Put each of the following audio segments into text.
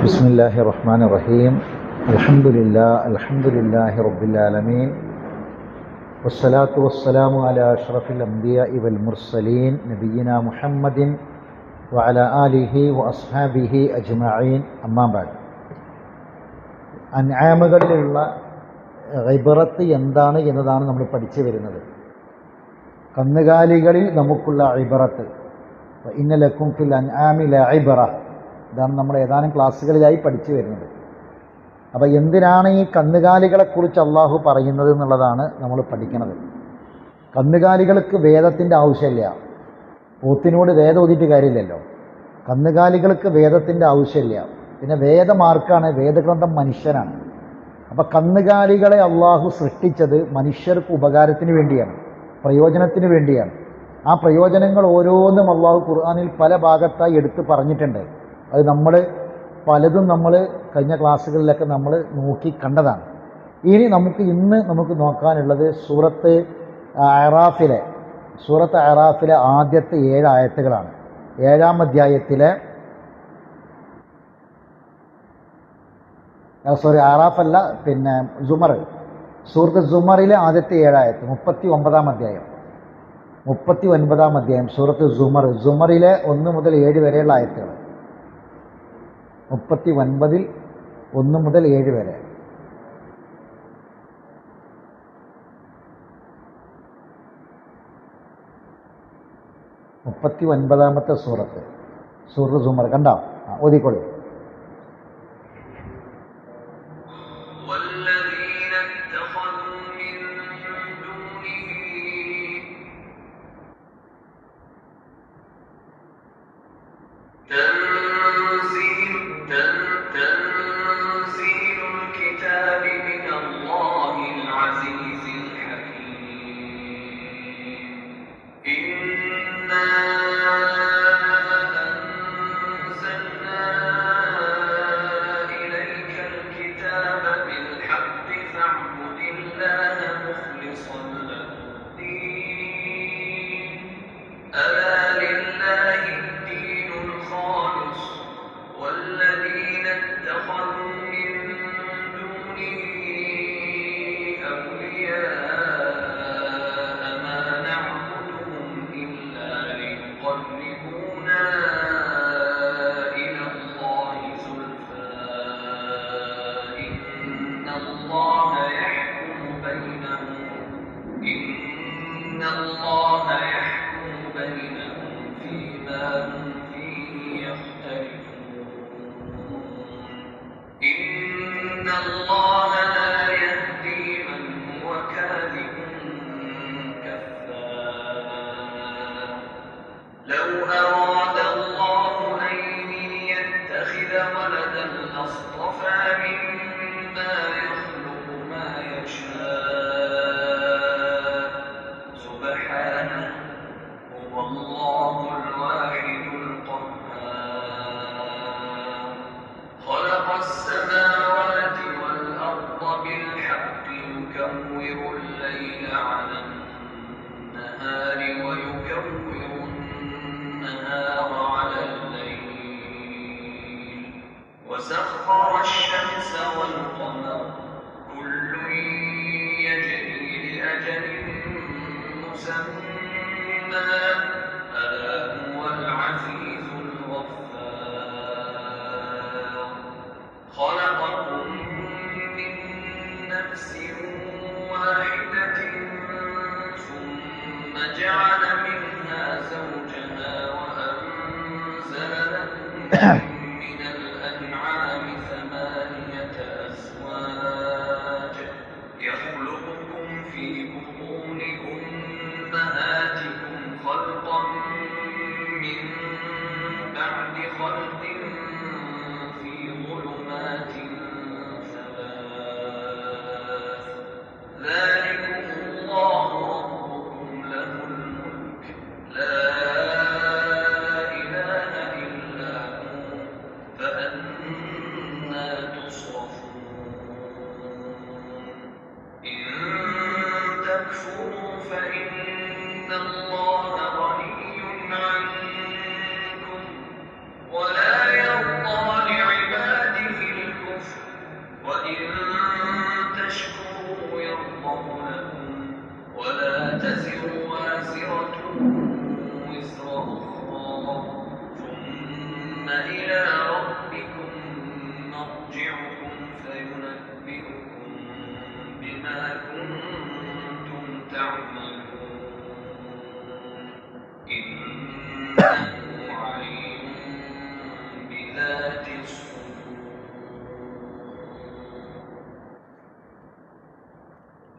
ബിസ്മില്ലാഹിർ റഹ്മാനിർ റഹീം. അൽഹംദുലില്ലാഹി റബ്ബിൽ ആലമീൻ. വസ്സലാത്തു വസ്സലാമു അലാ അഷ്റഫിൽ അംബിയാഇ വൽ മുർസലീൻ നബിയിനാ മുഹമ്മദിൻ വഅലാ ആലിഹി വഅസ്ഹാബിഹി അജ്മഈൻ. അമ്മാ ബഅദ്. അൻആമുകളിലുള്ള ഇബ്റത്ത് എന്താണ് എന്നതാണ് നമ്മൾ പഠിച്ചു വരുന്നത്. കന്നുകാലികളിൽ നമുക്കുള്ള ഇബ്റത്ത്. ഇന്ന ലക്കും ഫിൽ അൻആമി ലഇബ്റ, ഇതാണ് നമ്മൾ ഏതാനും ക്ലാസ്സുകളിലായി പഠിച്ചു വരുന്നത്. അപ്പോൾ എന്തിനാണ് ഈ കന്നുകാലികളെക്കുറിച്ച് അള്ളാഹു പറയുന്നത് എന്നുള്ളതാണ് നമ്മൾ പഠിക്കുന്നത്. കന്നുകാലികൾക്ക് വേദത്തിൻ്റെ ആവശ്യമില്ല. പോത്തിനോട് വേദം ഓതിയിട്ട് കാര്യമില്ലല്ലോ. കന്നുകാലികൾക്ക് വേദത്തിൻ്റെ ആവശ്യമില്ല. പിന്നെ വേദമാർക്കാണ്? വേദഗ്രന്ഥം മനുഷ്യനാണ്. അപ്പോൾ കന്നുകാലികളെ അള്ളാഹു സൃഷ്ടിച്ചത് മനുഷ്യർക്ക് ഉപകാരത്തിന് വേണ്ടിയാണ്, പ്രയോജനത്തിന് വേണ്ടിയാണ്. ആ പ്രയോജനങ്ങൾ ഓരോന്നും അള്ളാഹു ഖുർആനിൽ പല ഭാഗത്തായി എടുത്ത് പറഞ്ഞിട്ടുണ്ട്. അത് പലതും നമ്മൾ കഴിഞ്ഞ ക്ലാസ്സുകളിലൊക്കെ നമ്മൾ നോക്കി കണ്ടതാണ്. ഇനി ഇന്ന് നമുക്ക് നോക്കാനുള്ളത് സൂറത്ത് അറാഫിലെ ആദ്യത്തെ 7 ആയത്തുകളാണ്. 7-ാം അധ്യായത്തിലെ അറാഫല്ല, പിന്നെ സുമർ, സൂറത്ത് സുമറിലെ ആദ്യത്തെ 7 ആയത്ത്, 39-ാം അധ്യായം. 39-ാം അധ്യായം സൂറത്ത് സുമറിലെ 1 മുതൽ 7 വരെയുള്ള ആയത്തുകൾ. 39-ൽ 1 മുതൽ 7 വരെ. 39-ാമത്തെ സൂറത്ത്, സൂറത്ത് സുമർ. കണ്ടോ? ഓതിക്കോളൂ.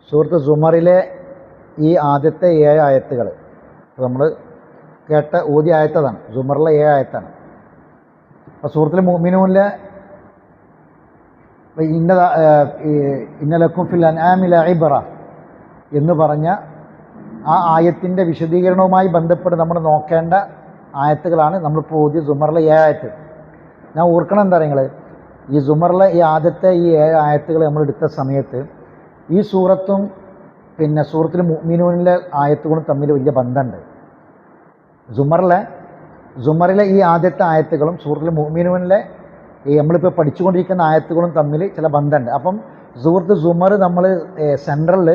സൂറത്ത് സുമറിലെ ഈ ആദ്യത്തെ 7 ആയത്തുകൾ നമ്മൾ കേട്ട ഊതി ആയത്തതാണ്. സുമറിലെ 7 ആയത്താണ്. അപ്പോൾ സൂറത്തിൽ മുഅ്മിനൂനിലെ ഇന്നലക്കും ഫിൽ അൻആമി ലഇബ്റ എന്ന് പറഞ്ഞ ആ ആയത്തിൻ്റെ വിശദീകരണവുമായി ബന്ധപ്പെട്ട് നമ്മൾ നോക്കേണ്ട ആയത്തുകളാണ് നമ്മളിപ്പോൾ ഓതി സുമറിലെ 7 ആയത്ത്. ഞാൻ ഓർക്കണം എന്താ നിങ്ങൾ, ഈ സുമറിലെ ഈ ആദ്യത്തെ ഈ 7 ആയത്തുകൾ നമ്മൾ എടുത്ത സമയത്ത് ഈ സൂറത്തും പിന്നെ സൂറത്തിൽ മുഅ്മിനൂനിലെ ആയത്തുകളും തമ്മിൽ വലിയ ബന്ധമുണ്ട്. സുമറിലെ ഈ ആദ്യത്തെ ആയത്തുകളും സൂറത്തിൽ മുഅ്മിനൂനിലെ ഈ നമ്മളിപ്പോൾ പഠിച്ചുകൊണ്ടിരിക്കുന്ന ആയത്തുകളും തമ്മിൽ ചില ബന്ധമുണ്ട്. അപ്പം സൂറത്ത് സുമർ നമ്മൾ സെൻട്രലിൽ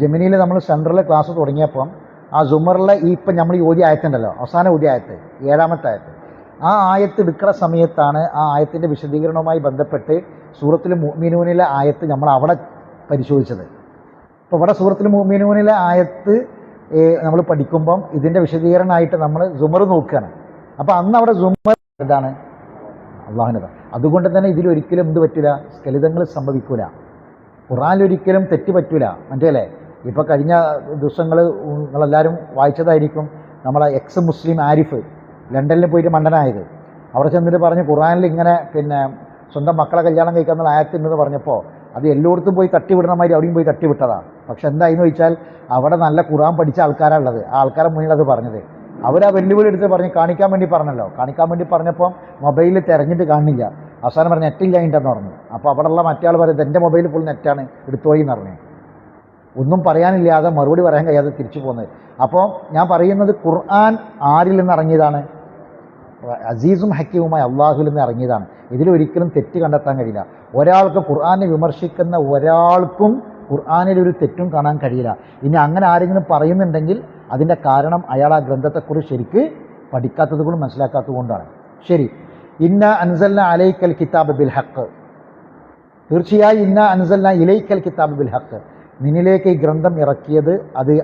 ജെമിനിയിൽ നമ്മൾ സെൻട്രലിൽ ക്ലാസ് തുടങ്ങിയപ്പം ആ സുമറിലെ ഈ ഇപ്പം നമ്മൾ ഈ ഓതി ആയത്തുണ്ടല്ലോ, അവസാന ഓതി ആയത്ത് 7ാമത്തെ ആയത്ത്, ആ ആയത്ത് എടുക്കുന്ന സമയത്താണ് ആ ആയത്തിൻ്റെ വിശദീകരണവുമായി ബന്ധപ്പെട്ട് സൂറത്തിൽ മുഅ്മിനൂനിലെ ആയത്ത് നമ്മൾ അവിടെ പരിശോധിച്ചത്. ഇപ്പോൾ ഇവിടെ സൂറത്തിൽ മുഅ്മിനൂനിലെ ആയത്ത് നമ്മൾ പഠിക്കുമ്പം ഇതിൻ്റെ വിശദീകരണമായിട്ട് നമ്മൾ സുമർ നോക്കുകയാണ്. അപ്പോൾ അന്ന് അവിടെ സുമർ എന്താണ്? അള്ളാഹുവിൻ്റെ. അതുകൊണ്ട് തന്നെ ഇതിലൊരിക്കലും എന്ത് പറ്റില്ല? സ്ഖലിതങ്ങൾ സംഭവിക്കൂല. ഖുർആനിലൊരിക്കലും തെറ്റ് പറ്റൂല. മനസ്സിലല്ലേ? ഇപ്പോൾ കഴിഞ്ഞ ദിവസങ്ങൾ നിങ്ങളെല്ലാവരും വായിച്ചതായിരിക്കും, നമ്മളെ എക്സ് മുസ്ലിം ആരിഫ് ലണ്ടനിൽ പോയിട്ട് മണ്ടനായത്. അവിടെ ചെന്നിട്ട് പറഞ്ഞ് ഖുർആനിൽ ഇങ്ങനെ സ്വന്തം മക്കളെ കല്യാണം കഴിക്കാന്നുള്ള ആയത്തുണ്ടെന്ന് പറഞ്ഞപ്പോൾ അത് എല്ലായിടത്തും പോയി തട്ടിവിടണ മാതിരി അവിടെയും പോയി തട്ടിവിട്ടതാണ്. പക്ഷെ എന്തായെന്ന് ചോദിച്ചാൽ അവിടെ നല്ല ഖുർആൻ പഠിച്ച ആൾക്കാരാണ് ഉള്ളത്. ആ ആൾക്കാരെ മുന്നിൽ അത് പറഞ്ഞത് അവരാ വെല്ലുവിളി എടുത്ത് പറഞ്ഞ് കാണിക്കാൻ വേണ്ടി പറഞ്ഞല്ലോ. കാണിക്കാൻ വേണ്ടി പറഞ്ഞപ്പോൾ മൊബൈലിൽ തിരഞ്ഞിട്ട് കാണില്ല. അവസാനം പറഞ്ഞ് നെറ്റില്ല അതിൻ്റെന്ന് പറഞ്ഞു. അപ്പോൾ അവിടെയുള്ള മറ്റേ ആൾ പറയുന്നത് എൻ്റെ മൊബൈൽ ഫുൾ നെറ്റാണ്, എടുത്തോളി എന്ന് പറഞ്ഞു. ഒന്നും പറയാനില്ലാതെ മറുപടി പറയാൻ കഴിയാതെ തിരിച്ചു പോകുന്നത്. അപ്പോൾ ഞാൻ പറയുന്നത് ഖുർആൻ ആരിൽ നിന്ന് ഇറങ്ങിയതാണ്? അസീസും ഹക്കീമുമായി അള്ളാഹുവിൽ നിന്ന് ഇറങ്ങിയതാണ്. ഇതിലൊരിക്കലും തെറ്റ് കണ്ടെത്താൻ കഴിയില്ല. ഒരാൾക്ക് ഖുർആനെ വിമർശിക്കുന്ന ഒരാൾക്കും ഖുർആനിലൊരു തെറ്റും കാണാൻ കഴിയില്ല. ഇനി അങ്ങനെ ആരെങ്കിലും പറയുന്നുണ്ടെങ്കിൽ അതിൻ്റെ കാരണം അയാൾ ആ ഗ്രന്ഥത്തെക്കുറിച്ച് ശരിക്ക് പഠിക്കാത്തത് കൊണ്ടും മനസ്സിലാക്കാത്തത് കൊണ്ടാണ്. ശരി, ഇന്ന അൻസൽന അലൈക്കൽ കിതാബ് ബിൽ ഹക്ക്, തീർച്ചയായും ഇന്ന അൻസൽന ഇലൈക്കൽ കിതാബ് ബിൽ ഹക്ക്, നിന്നിലേക്ക് ഈ ഗ്രന്ഥം ഇറക്കിയത്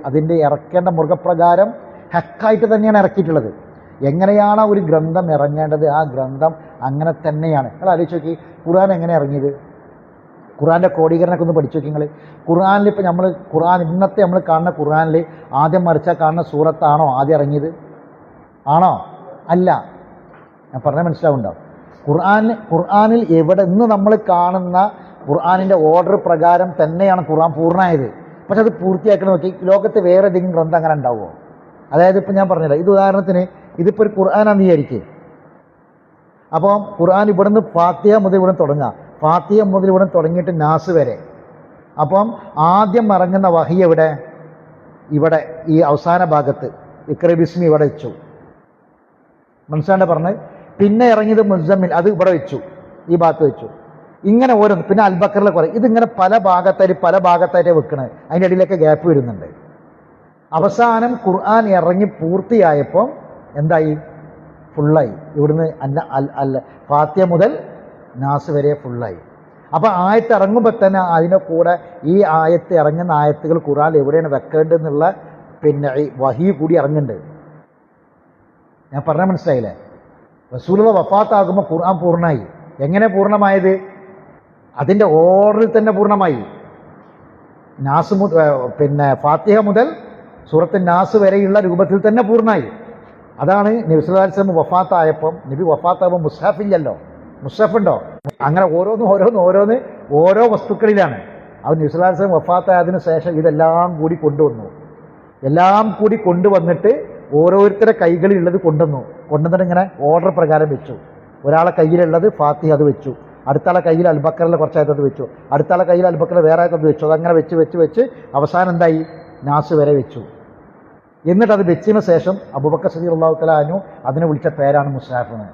അതിൻ്റെ ഇറക്കേണ്ട മൃഗപ്രകാരം ഹക്കായിട്ട് തന്നെയാണ് ഇറക്കിയിട്ടുള്ളത്. എങ്ങനെയാണ് ഒരു ഗ്രന്ഥം ഇറങ്ങേണ്ടത് ആ ഗ്രന്ഥം അങ്ങനെ തന്നെയാണ്. നിങ്ങൾ ആലോചിച്ച് നോക്കി, ഖുർആൻ എങ്ങനെ ഇറങ്ങിയത്? ഖുർആൻ്റെ ക്രോഡീകരണമൊക്കെ ഒന്ന് പഠിച്ചു നോക്കി നിങ്ങൾ. ഖുർആനിൽ ഇപ്പോൾ ഇന്നത്തെ നമ്മൾ കാണുന്ന ഖുർആനിൽ ആദ്യം മറിച്ചാൽ കാണുന്ന സൂറത്താണോ ആദ്യം ഇറങ്ങിയത്? ആണോ? അല്ല. ഞാൻ പറഞ്ഞാൽ മനസ്സിലാവുന്നുണ്ടോ? ഖുർആനിൽ എവിടെ ഇന്ന് നമ്മൾ കാണുന്ന ഖുർആനിൻ്റെ ഓർഡർ പ്രകാരം തന്നെയാണ് ഖുർആൻ പൂർണ്ണമായത്. പക്ഷെ അത് പൂർത്തിയാക്കണം നോക്കി ലോകത്ത് വേറെ ഏതെങ്കിലും ഗ്രന്ഥം അങ്ങനെ ഉണ്ടാവുമോ? അതായത് ഇപ്പം ഞാൻ പറഞ്ഞില്ല, ഇത് ഉദാഹരണത്തിന് ഇതിപ്പോൾ ഒരു ഖുർആനാണെന്ന് വിചാരിക്കുക. അപ്പോൾ ഖുർആൻ ഇവിടുന്ന് ഫാത്തിഹ മുതൽ ഇവിടെ തുടങ്ങാം. ഫാത്തിഹ മുതൽ ഇവിടെ തുടങ്ങിയിട്ട് നാസ് വരെ. അപ്പം ആദ്യം ഇറങ്ങുന്ന വഹി എവിടെ? ഇവിടെ ഈ അവസാന ഭാഗത്ത് ഇഖ്റ ബിസ്മി ഇവിടെ വെച്ചു, മനസ്സിലാണ്ട് പറഞ്ഞത്. പിന്നെ ഇറങ്ങിയത് മുസമ്മിൽ, അത് ഇവിടെ വെച്ചു, ഈ ഭാഗത്ത് വെച്ചു. ഇങ്ങനെ ഓരോന്ന്. പിന്നെ അൽബക്കറിലെ കുറേ ഇതിങ്ങനെ പല ഭാഗത്തായിട്ട് വെക്കണത്. അതിൻ്റെ ഇടയിലൊക്കെ ഗ്യാപ്പ് വരുന്നുണ്ട്. അവസാനം ഖുർആൻ ഇറങ്ങി പൂർത്തിയായപ്പോൾ എന്തായി? ഫുള്ളായി. ഇവിടുന്ന് ഫാത്തിഹ മുതൽ നാസ് വരെ ഫുള്ളായി. അപ്പോൾ ആയത്ത് ഇറങ്ങുമ്പോൾ തന്നെ അതിൻ്റെ കൂടെ ഈ ആയത്ത് ഇറങ്ങുന്ന ആയത്തുകൾ ഖുർആൻ എവിടെയാണ് വെക്കേണ്ടതെന്നുള്ള ഈ വഹി കൂടി ഇറങ്ങുന്നുണ്ട്. ഞാൻ പറഞ്ഞാൽ മനസ്സിലായില്ലേ? റസൂലുള്ള വഫാത്താകുമ്പോൾ ഖുർആൻ പൂർണ്ണമായി. എങ്ങനെ പൂർണ്ണമായത്? അതിൻ്റെ ഓർഡറിൽ തന്നെ പൂർണ്ണമായി. നാസ് ഫാത്തിഹ മുതൽ സൂറത്ത് നാസ് വരെയുള്ള രൂപത്തിൽ തന്നെ പൂർണ്ണമായി. അതാണ് നബി സല്ലല്ലാഹു അലൈഹി വസല്ലം വഫാത്തായപ്പം, നബി വഫാത്താകുമ്പോൾ മുസ്ഹഫില്ലല്ലോ, മുസ്ഹഫുണ്ടോ? അങ്ങനെ ഓരോന്ന് ഓരോ വസ്തുക്കളിലാണ്. അത് നബി സല്ലല്ലാഹു അലൈഹി വസല്ലം വഫാത്തായതിനു ശേഷം ഇതെല്ലാം കൂടി കൊണ്ടുവന്നു. എല്ലാം കൂടി കൊണ്ടുവന്നിട്ട് ഓരോരുത്തരുടെ കൈകളിലുള്ളത് കൊണ്ടുവന്നിട്ട് ഇങ്ങനെ ഓർഡർ പ്രകാരം വെച്ചു. ഒരാളെ കയ്യിലുള്ളത് ഫാത്തിഹ അത് വെച്ചു, അടുത്താളെ കയ്യിൽ അൽബക്കറിലെ കുറച്ചായത് അത് വെച്ചു, അടുത്താളെ കയ്യിൽ അൽബക്കറിൽ വേറെ ആയത് വെച്ചു. അതങ്ങനെ വെച്ച് അവസാനം എന്തായി? നാസ് വരെ വെച്ചു. എന്നിട്ട് അത് വെച്ചതിന് ശേഷം അബൂബക്കർ സിദ്ദീഖ് റളിയല്ലാഹു തആല അൻഹു അതിനെ വിളിച്ച പേരാണ് മുസ്ഹഫ് എന്ന്.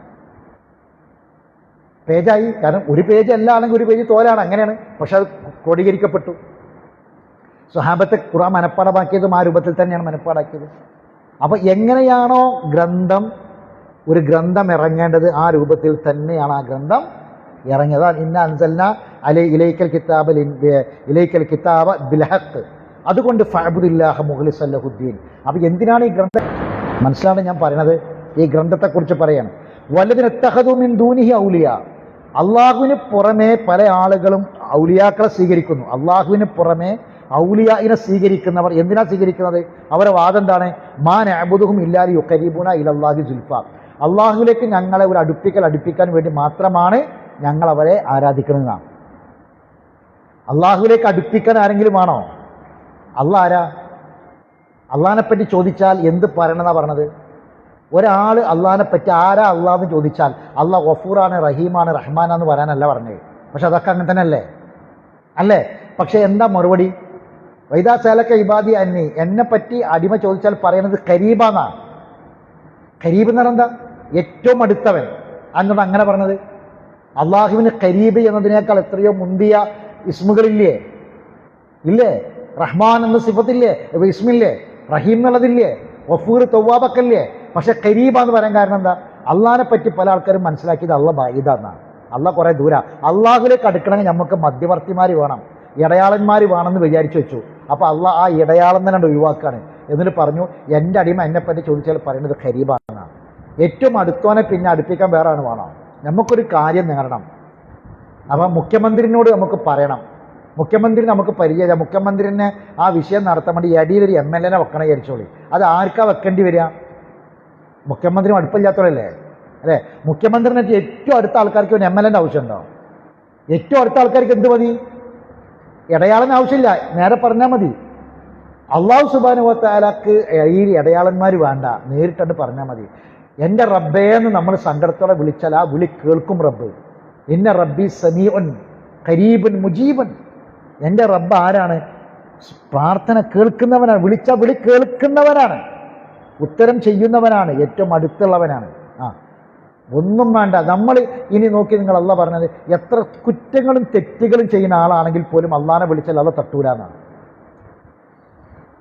പേജായി. കാരണം ഒരു പേജ് അല്ല, അല്ലെങ്കിൽ ഒരു പേജ് തോലാണ്, അങ്ങനെയാണ്. പക്ഷെ അത് ക്രോഡീകരിക്കപ്പെട്ടു. സ്വഹാബത്തെ ഖുർആൻ മനപ്പാടമാക്കിയതും ആ രൂപത്തിൽ തന്നെയാണ് മനപ്പാടാക്കിയത്. അപ്പോൾ എങ്ങനെയാണോ ഒരു ഗ്രന്ഥം ഇറങ്ങേണ്ടത് ആ രൂപത്തിൽ തന്നെയാണ് ആ ഗ്രന്ഥം ഇറങ്ങിയത്. ഇന്ന അൻസൽന ഇലൈക്കൽ കിതാബ ബിൽ ഹഖ്, അതുകൊണ്ട് ഫഅബ്ദുല്ലാഹ മുഖ്ലിസൻ ലഹുദ്ദീൻ. അപ്പോൾ എന്തിനാണ് ഈ ഗ്രന്ഥം? മനസ്സിലാണ് ഞാൻ പറയുന്നത്. ഈ ഗ്രന്ഥത്തെക്കുറിച്ച് പറയാണ്. വല്ലദിന ഇത്തഖദു മിൻ ദൂനിഹി ഔലിയ, അള്ളാഹുവിന് പുറമെ പല ആളുകളും ഔലിയാക്കളെ സ്വീകരിക്കുന്നു. അള്ളാഹുവിന് പുറമെ ഔലിയായിനെ സ്വീകരിക്കുന്നവർ എന്തിനാ സ്വീകരിക്കുന്നത്? അവരുടെ വാദം എന്താണ്? മാ നഅബുദുഹും ഇല്ലാ ലിയുഖരിബൂന ഇലല്ലാഹി സുൽഫ, അള്ളാഹുവിലേക്ക് ഞങ്ങളെ ഒരു അടുപ്പിക്കാൻ വേണ്ടി മാത്രമാണ് ഞങ്ങൾ അവരെ ആരാധിക്കുന്നതാണ്. അള്ളാഹുവിലേക്ക് അടുപ്പിക്കാൻ ആരെങ്കിലും ആണോ? അള്ളാഹ് ആരാ? അള്ളാഹിനെ പറ്റി ചോദിച്ചാൽ എന്ത് പറയണമെന്നാ പറഞ്ഞത്? ഒരാൾ അള്ളാഹിനെ പറ്റി ആരാ അള്ളാഹ് എന്ന് ചോദിച്ചാൽ അള്ളാഹ് ഗഫൂറാണ്, റഹീമാണ്, റഹ്മാനാന്ന് പറയാനല്ല പറഞ്ഞത്. പക്ഷെ അതൊക്കെ അങ്ങനെ തന്നെ അല്ലേ? പക്ഷെ എന്താ മറുപടി? വൈദാ സഅലക ഇബാദി അന്നി, എന്നെ പറ്റി അടിമ ചോദിച്ചാൽ പറയുന്നത് കരീബാന്നാണ്. കരീബ് എന്ന് പറഞ്ഞാൽ എന്താ? ഏറ്റവും അടുത്തവൻ. അങ്ങോട്ട് അങ്ങനെ പറഞ്ഞത്. അള്ളാഹുവിന് കരീബ് എന്നതിനേക്കാൾ എത്രയോ മുന്തിയ ഇസ്മുകളില്ലേ? ഇല്ലേ? റഹ്മാൻ എന്ന സിഫത്തില്ലേ, ഇസ്മില്ലേ? റഹീം എന്നുള്ളതില്ലേ? ഗഫൂർ, തവ്വാബക്കല്ലേ? പക്ഷെ കരീബാന്ന് പറയാൻ കാരണം എന്താ? അള്ളാഹിനെ പറ്റി പല ആൾക്കാരും മനസ്സിലാക്കിയത് അള്ളാഹ് ബഈദാന്നാണ്. അള്ളാഹ് കുറേ ദൂര. അള്ളാഹുലേക്ക് അടുക്കണമെങ്കിൽ നമുക്ക് മധ്യവർത്തിമാർ വേണം, ഇടയാളന്മാർ വേണമെന്ന് വിചാരിച്ചു വെച്ചു. അപ്പോൾ അള്ളാഹ് ആ ഇടയാളം തന്നെ ഒഴിവാക്കുകയാണ്. എന്നിട്ട് പറഞ്ഞു, എൻ്റെ അടിമ എന്നെപ്പറ്റി ചോദിച്ചാൽ പറയുന്നത് ഖരീബാണ്. ഏറ്റവും അടുത്തോനെ പിന്നെ അടുപ്പിക്കാൻ വേറെ ആണ് വേണം. നമുക്കൊരു കാര്യം നേടണം. അപ്പം മുഖ്യമന്ത്രിനോട് നമുക്ക് പറയണം, മുഖ്യമന്ത്രി നമുക്ക് പരിചയം, മുഖ്യമന്ത്രിനെ ആ വിഷയം നടത്താൻ വേണ്ടി ഇടയിലൊരു MLA വെക്കണം വിചാരിച്ചോളി. അത് ആർക്കാ വെക്കേണ്ടി വരിക? മുഖ്യമന്ത്രി അടുപ്പില്ലാത്തവരല്ലേ അല്ലേ? മുഖ്യമന്ത്രിനെ ഏറ്റവും അടുത്ത ആൾക്കാർക്ക് ഒരു MLA ആവശ്യമുണ്ടോ? ഏറ്റവും അടുത്ത ആൾക്കാർക്ക് എന്ത് മതി? ഇടയാളന് ആവശ്യമില്ല, നേരെ പറഞ്ഞാൽ മതി. അള്ളാഹു സുബ്ഹാനഹു വ തആലക്ക് ഈ ഇടയാളന്മാർ വേണ്ട, നേരിട്ട് പറഞ്ഞാൽ മതി. എൻ്റെ റബ്ബേന്ന് നമ്മൾ സങ്കടത്തോടെ വിളിച്ചാൽ ആ വിളി കേൾക്കും റബ്ബ്. ഇന്ന റബ്ബി സമീഉൻ ഖരീബുൻ മുജീബൻ. എൻ്റെ റബ്ബ് ആരാണ്? പ്രാർത്ഥന കേൾക്കുന്നവനാണ്, വിളിച്ച വിളി കേൾക്കുന്നവനാണ്, ഉത്തരം ചെയ്യുന്നവനാണ്, ഏറ്റവും അടുത്തുള്ളവനാണ്. ഒന്നും വേണ്ട. നമ്മൾ ഇനി നോക്കി നിങ്ങൾ അള്ളാഹ് പറഞ്ഞത്, എത്ര കുറ്റങ്ങളും തെറ്റുകളും ചെയ്യുന്ന ആളാണെങ്കിൽ പോലും അള്ളാഹിനെ വിളിച്ചാൽ അള്ളാഹ് തട്ടൂല എന്നാണ്.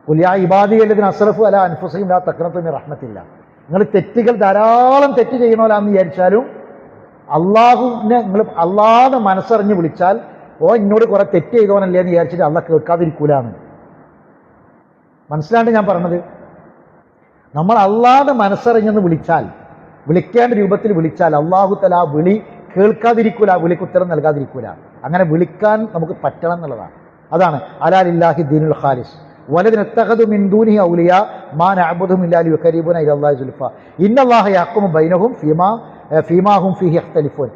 ഖുൽ യാ ഇബാദിയല്ലദീന അസ്റഫു അലാ അൻഫുസിഹിം ലാ തഖ്നതു മിർ റഹ്മത്തില്ലാ. നിങ്ങൾ തെറ്റുകൾ ധാരാളം തെറ്റ് ചെയ്യുന്നവരാന്ന് വിചാരിച്ചാലും അള്ളാഹുവിനെ നിങ്ങൾ അള്ളാഹുടെ മനസ്സറിഞ്ഞ് വിളിച്ചാൽ, ഓ എന്നോട് കുറെ തെറ്റ് ചെയ്തവനല്ലേ എന്ന് വിചാരിച്ചിട്ട് അള്ളാഹ് കേൾക്കാതിരിക്കൂലാണ്. മനസ്സിലാണ്ട് ഞാൻ പറഞ്ഞത്? നമ്മൾ അള്ളാഹുടെ മനസ്സറിഞ്ഞെന്ന് വിളിച്ചാൽ, വിളിക്കേണ്ട രൂപത്തിൽ വിളിച്ചാൽ അള്ളാഹു തആല ആ വിളി കേൾക്കാതിരിക്കൂല, വിളിക്ക് ഉത്തരം നൽകാതിരിക്കൂല. അങ്ങനെ വിളിക്കാൻ നമുക്ക് പറ്റണം എന്നുള്ളതാണ്. അതാണ് അലാ ലില്ലാഹി ദീനുൽ ഖാലിസ് വലദിന ഇത്തഖദു മിൻ ദൂനിഹി ഔലിയാ മാ നഅബുദുഹും ഇല്ലാ ലിയുഖരിബൂന ഇലല്ലാഹി സുൽഫാ ഇന്നല്ലാഹ യഹ്കുമു ബൈനഹും ഫീമാ ഹും ഫീഹി യഖ്തലിഫൂൻ.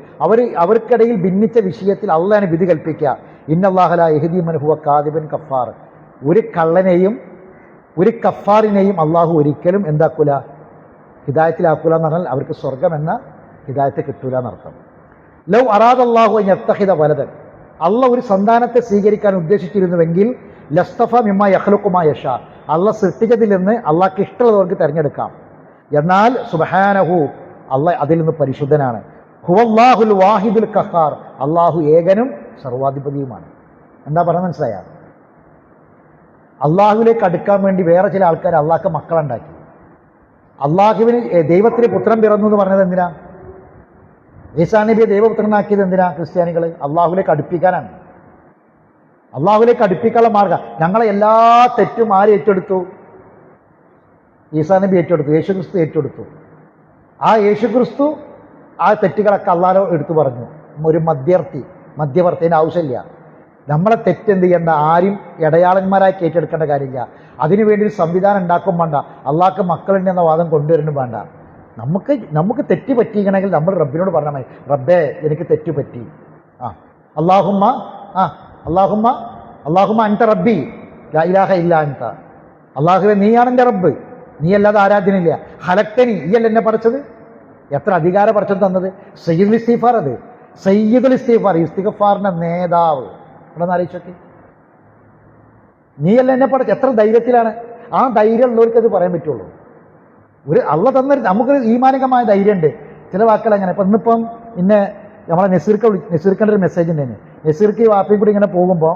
അവർക്കിടയിൽ ഭിന്നിച്ച വിഷയത്തിൽ അള്ളാഹുവിനെ വിധി കൽപ്പിക്കുക. ഇന്നല്ലാഹ ലാ യഹ്ദി മൻ ഹുവ കാദിബുൻ കഫാർ. ഒരു കള്ളനെയും ഒരു കഫാറിനെയും അള്ളാഹു ഒരിക്കലും എന്താക്കൂല, ഹിദായത്തിലാക്കൂല എന്ന് പറഞ്ഞാൽ അവർക്ക് സ്വർഗം എന്ന ഹിദായത്ത് കിട്ടൂല എന്നർത്ഥം. ലൗ അറാദല്ലാഹു അൻ യത്തഖിദ വലദൻ. അള്ളാഹ് ഒരു സന്താനത്തെ സ്വീകരിക്കാൻ ഉദ്ദേശിച്ചിരുന്നുവെങ്കിൽ ലസ്തഫ മിമ്മ യഖ്ലുഖു മാ യശാ. അള്ളാഹ് സൃഷ്ടിച്ചതിൽ നിന്ന് അള്ളാഹ്ക്ക് ഇഷ്ടമുള്ളവർക്ക് തിരഞ്ഞെടുക്കാം. എന്നാൽ സുബ്ഹാനഹു, അള്ളാഹ് അതിൽ നിന്ന് പരിശുദ്ധനാണ്. ഹുവല്ലാഹുൽ വാഹിദുൽ ഖഹാർ. അള്ളാഹു ഏകനും സർവാധിപതിയുമാണ്. എന്താ പറഞ്ഞത് മനസ്സിലായ? അള്ളാഹുവിലേക്ക് അടുക്കാൻ വേണ്ടി വേറെ ചില ആൾക്കാർ അള്ളാഹ്ക്ക് മക്കളുണ്ടാക്കി. അള്ളാഹുവിന് ദൈവത്തിന് പുത്രൻ പിറന്നു എന്ന് പറഞ്ഞത് എന്തിനാ? ഈസാ നബിയെ ദൈവപുത്രനാക്കിയത് എന്തിനാ? ക്രിസ്ത്യാനികൾ അള്ളാഹുവിലേക്ക് അടുപ്പിക്കാനാണ്. അള്ളാഹുവിലേക്ക് അടുപ്പിക്കാനുള്ള മാർഗം. ഞങ്ങളെ എല്ലാ തെറ്റും ആര് ഏറ്റെടുത്തു? ഈസാ നബി ഏറ്റെടുത്തു, യേശുക്രിസ്തു ഏറ്റെടുത്തു. ആ യേശുക്രിസ്തു ആ തെറ്റുകളൊക്കെ അള്ളാഹു എടുത്തു പറഞ്ഞു. ഒരു മധ്യവർത്തിൻ്റെ ആവശ്യമില്ല. നമ്മളെ തെറ്റെന്ത് ചെയ്യേണ്ട, ആരും ഇടയാളന്മാരായി ഏറ്റെടുക്കേണ്ട കാര്യമില്ല. അതിനുവേണ്ടി ഒരു സംവിധാനം ഉണ്ടാക്കും വേണ്ട, അള്ളാഹ്ക്ക് മക്കളുണ്ടെന്ന വാദം കൊണ്ടുവരുന്നു വേണ്ട. നമുക്ക് തെറ്റ് പറ്റിയിരിക്കണമെങ്കിൽ നമ്മൾ റബ്ബിനോട് പറഞ്ഞാൽ മതി, റബ്ബേ എനിക്ക് തെറ്റ് പറ്റി. അല്ലാഹുമ്മ അൻത റബ്ബി ലാ ഇലാഹ ഇല്ലാ അൻത. അള്ളാഹുവേ നീയാണ് എൻ്റെ റബ്ബ്, നീ അല്ലാതെ ആരാധ്യനില്ല. ഖലഖ്തനി, നീയല്ല എന്നെ പഠിച്ചത്. എത്ര അധികാര പഠിച്ചത് തന്നത്? സയ്യിദുൽ ഇസ്തിഗ്ഫാർ. അത് സയ്യിദുൽ ഇസ്തിഗ്ഫാർ, ഇസ്തിഗ്ഫാറിന്റെ നേതാവ്. ഇവിടെ ഒന്ന് ആലോചിച്ചോക്കി, നീയല്ല എന്നെ പഠിച്ച. എത്ര ധൈര്യത്തിലാണ്. ആ ധൈര്യം ഉള്ളവർക്ക് അത് പറയാൻ പറ്റുള്ളൂ. ഒരു അള്ളാഹ് തന്നൊരു നമുക്കൊരു ഈമാനികമായ ധൈര്യമുണ്ട്. ചില വാക്കുകൾ അങ്ങനെ. ഇപ്പം ഇന്നിപ്പം നമ്മളെ നസീർക്കൻ്റെ ഒരു മെസ്സേജ് ഉണ്ടായിരുന്നു. നസീർക്ക് ഈ വാപ്പയും കൂടി ഇങ്ങനെ പോകുമ്പോൾ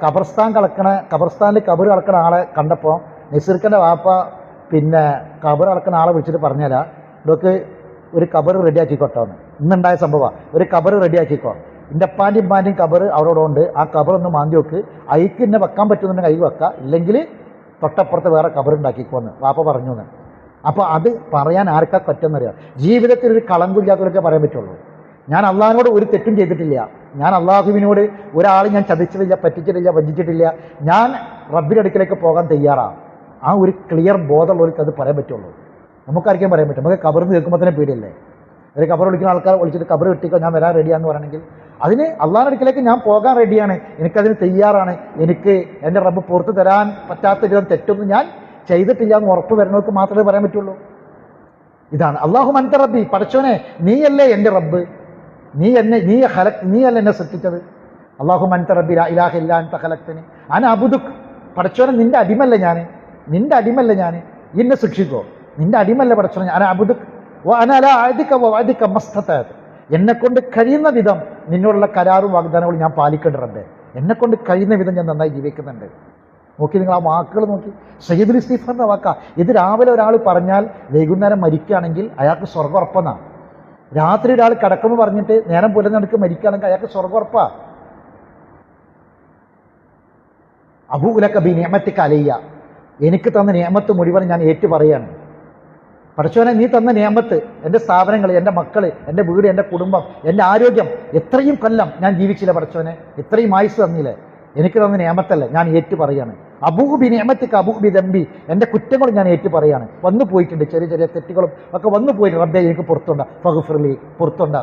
ഖബർസ്ഥാനിൽ കബർ കളക്കണ ആളെ കണ്ടപ്പോൾ നസീർക്കൻ്റെ വാപ്പ പിന്നെ കബർ കളക്കണ ആളെ വിളിച്ചിട്ട് പറഞ്ഞുതരാ, ഇതൊക്കെ ഒരു കബർ റെഡിയാക്കിക്കോട്ടോ എന്ന്. ഇന്നുണ്ടായ സംഭവമാണ്. ഒരു കബർ റെഡിയാക്കിക്കോ, എൻ്റെ അപ്പാൻ്റെയും കബർ അവരോടുണ്ട്, ആ കബർ ഒന്ന് മാന്തി വെക്ക്, അയക്ക് എന്നെ വെക്കാൻ പറ്റുന്നുണ്ടെങ്കിൽ കൈ വെക്കുക, ഇല്ലെങ്കിൽ തൊട്ടപ്പുറത്ത് വേറെ കബർ ഉണ്ടാക്കിക്കോന്ന് വാപ്പ പറഞ്ഞു എന്ന്. അപ്പോൾ അത് പറയാൻ ആർക്കാ പറ്റുമെന്നറിയാം. ജീവിതത്തിൽ ഒരു കളങ്കില്ലാത്തവരൊക്കെ പറയാൻ പറ്റുള്ളൂ. ഞാൻ അള്ളാഹിനോട് ഒരു തെറ്റും ചെയ്തിട്ടില്ല, ഞാൻ അള്ളാഹുവിനോട് ഒരാൾ ഞാൻ ചതിച്ചിട്ടില്ല, പറ്റിച്ചിട്ടില്ല, വഞ്ചിച്ചിട്ടില്ല, ഞാൻ റബ്ബിൻ്റെ അടുക്കലേക്ക് പോകാൻ തയ്യാറാണ്. ആ ഒരു ക്ലിയർ ബോധമുള്ളവർക്ക് അത് പറയാൻ പറ്റുള്ളൂ. നമുക്കാർക്കും പറയാൻ പറ്റും. നമുക്ക് കബറിന്ന് കേൾക്കുമ്പോൾ തന്നെ പേടിയല്ലേ? ഒരു കബർ വിളിക്കുന്ന ആൾക്കാർ വിളിച്ചിട്ട് കബർ കിട്ടിക്കോ, ഞാൻ വരാൻ റെഡിയാന്ന് പറയണമെങ്കിൽ അതിന് അള്ളാഹിൻ്റെ അടുക്കലേക്ക് ഞാൻ പോകാൻ റെഡിയാണ്, എനിക്കതിന് തയ്യാറാണ്, എനിക്ക് എൻ്റെ റബ്ബ് പുറത്ത് തരാൻ പറ്റാത്ത വിധം തെറ്റൊന്നും ഞാൻ ചെയ്തിട്ടില്ല എന്ന് ഉറപ്പ് വരുന്നവർക്ക് മാത്രമേ പറയാൻ പറ്റുള്ളൂ. ഇതാണ് അല്ലാഹുമ്മ അൻത റബ്ബി. പടച്ചോനെ നീയല്ലേ എൻ്റെ റബ്ബ്, നീയല്ല എന്നെ സൃഷ്ടിച്ചത്. അല്ലാഹുമ്മ അൻത റബ്ബി ലാ ഇലാഹ ഇല്ലാ അൻത ഖലഖ്തനി അന അബ്ദുക്. പടച്ചോനെ നിന്റെ അടിമല്ല ഞാൻ, എന്നെ ശിക്ഷിക്കോ, നിന്റെ അടിമല്ല പടച്ചോനെ, അന അബ്ദുക് വ അന ലാ അഅദിക വ വഅദിക മസ്തതഅത്. എന്നെ കൊണ്ട് കഴിയുന്ന വിധം നിന്നോടുള്ള കരാറും വാഗ്ദാനങ്ങളും ഞാൻ പാലിക്കേണ്ട റബ്ബേ, എന്നെ കൊണ്ട് കഴിയുന്ന വിധം ഞാൻ നന്നായി ജീവിക്കുന്നുണ്ട്. നോക്കി നിങ്ങൾ ആ വാക്കുകൾ നോക്കി. സയ്യിദുൽ ഇസ്തിഗ്ഫാറിന്റെ വാക്കാ ഇത്. രാവിലെ ഒരാൾ പറഞ്ഞാൽ വൈകുന്നേരം മരിക്കുകയാണെങ്കിൽ അയാൾക്ക് സ്വർഗ്ഗം ഉറപ്പെന്നാണ്. രാത്രി ഒരാൾ കിടക്കുമെന്ന് പറഞ്ഞിട്ട് നേരം പുലർന്നിടക്ക് മരിക്കുകയാണെങ്കിൽ അയാൾക്ക് സ്വർഗ്ഗം ഉറപ്പാ. അബൂലക ബി നിഅമതിക അലയ്യ, എനിക്ക് തന്ന നിഅമത്ത് മുഴുവൻ ഞാൻ ഏറ്റു പറയാണ്. പടച്ചോനെ, നീ തന്ന നിഅമത്ത്, എൻ്റെ സ്ഥാപനങ്ങൾ, എൻ്റെ മക്കൾ, എൻ്റെ വീട്, എൻ്റെ കുടുംബം, എൻ്റെ ആരോഗ്യം, എത്രയും കൊല്ലം ഞാൻ ജീവിച്ചില്ല പടച്ചോനെ, ഇത്രയും ആയുസ് തന്നില്ലേ, എനിക്ക് തന്ന നിഅമത്തല്ലേ, ഞാൻ ഏറ്റു പറയാണ്. അബൂഹു ബി നിഅമതിക അബൂഹു ബി ദംബി, എൻ്റെ കുറ്റങ്ങൾ ഞാൻ ഏറ്റു പറയാണ്. വന്നു പോയിട്ടുണ്ട്, ചെറിയ ചെറിയ തെറ്റുകളും ഒക്കെ വന്നു പോയിട്ട്. റബ്ബേ, എനിക്ക് പുറത്തുണ്ട, ഫഗ്ഫിർലി, പുറത്തുണ്ട.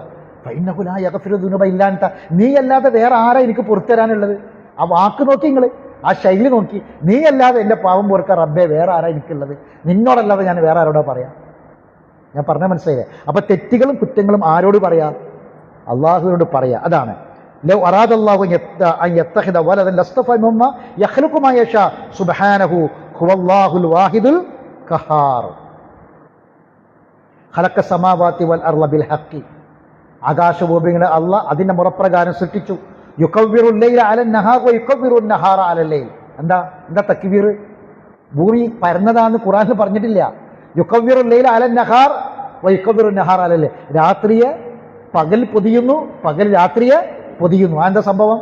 ഫഇന്നഹു ലാ യഗ്ഫിറു ദുനൂബ ഇല്ലാ അൻത, നീ അല്ലാതെ വേറെ ആരാ എനിക്ക് പുറത്തുതരാനുള്ളത്? ആ വാക്ക് നോക്കി നിങ്ങൾ, ആ ശൈലി നോക്കി, നീ അല്ലാതെ എൻ്റെ പാവം പൊറുക്കാൻ റബ്ബേ വേറെ ആരാ എനിക്കുള്ളത്? നിന്നോടല്ലാതെ ഞാൻ വേറെ ആരോടാ പറയാം? ഞാൻ പറഞ്ഞ മനസ്സിലായില്ലേ? അപ്പൊ തെറ്റുകളും കുറ്റങ്ങളും ആരോട് പറയാ? അള്ളാഹുവിനോട് പറയാ. അതാണ് ലൗ അറാദല്ലാഹു അൻ യത്തഖിദ വലദൻ ലസ്തഫ മിമ്മ യഖ്ലുഖു മാ യശാ സുബ്ഹാനഹു ഹുവല്ലാഹുൽ വാഹിദുൽ ഖഹാർ ഖലഖ സമാവാതി വൽ അർള ബിൽ ഹഖ്, ആകാശഭൂമികളെ അള്ളാഹ് അതിന്റെ മുറപ്രകാരം സൃഷ്ടിച്ചു. യുകവ്വിറുൽ ലൈല അലൻ നഹാർ വ യുകവ്വിറുൻ നഹാറ അലൽ ലൈൽ. എന്താ തക്വീർ? ഭൂമി പരന്നതാന്ന് ഖുർആനിൽ പറഞ്ഞിട്ടില്ല. യുകവ്വിറുൽ ലൈല അലൻ നഹാർ വ യുകവ്വിറുൻ നഹാറ അലൽ ലൈൽ, രാത്രിയെ പകൽ പൊതിയുന്നു, പകൽ രാത്രിയെ പൊതിയുന്നു. അതെന്താ സംഭവം?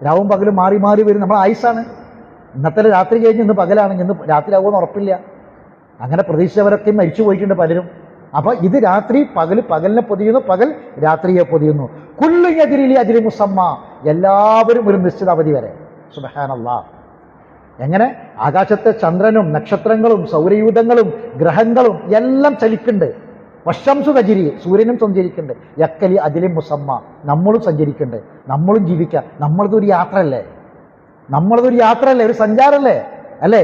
രാവും പകലും മാറി മാറി വരും. നമ്മളെ ആയുസാണ്. ഇന്നത്തെ രാത്രി കഴിഞ്ഞ് ഇന്ന് പകലാണെങ്കിൽ ഇന്ന് രാത്രി ആവുമെന്ന് ഉറപ്പില്ല. അങ്ങനെ പ്രതീക്ഷിച്ചവരൊക്കെ മരിച്ചു പോയിട്ടുണ്ട് പലരും. അപ്പൊ ഇത് രാത്രി പകലിനെ പൊതിയുന്നു, പകൽ രാത്രിയെ പൊതിയുന്നു. കുല്ലു യജ്രി ലി അജ്രി മുസമ്മ, എല്ലാവരും ഒരു നിശ്ചിത അവധി വരെ. സുബ്ഹാനല്ലാഹ്. എങ്ങനെ? ആകാശത്തെ ചന്ദ്രനും നക്ഷത്രങ്ങളും സൗരയൂഥങ്ങളും ഗ്രഹങ്ങളും എല്ലാം ചലിക്കുന്നുണ്ട്. വശംസു തജിരി, സൂര്യനും സഞ്ചരിക്കുന്നുണ്ട്. യക്കലി അജ്ലി മുസമ്മ, നമ്മളും സഞ്ചരിക്കുന്നുണ്ട്, നമ്മളും ജീവിക്കുക. നമ്മളതൊരു യാത്രയല്ലേ, ഒരു സഞ്ചാരമല്ലേ, അല്ലേ?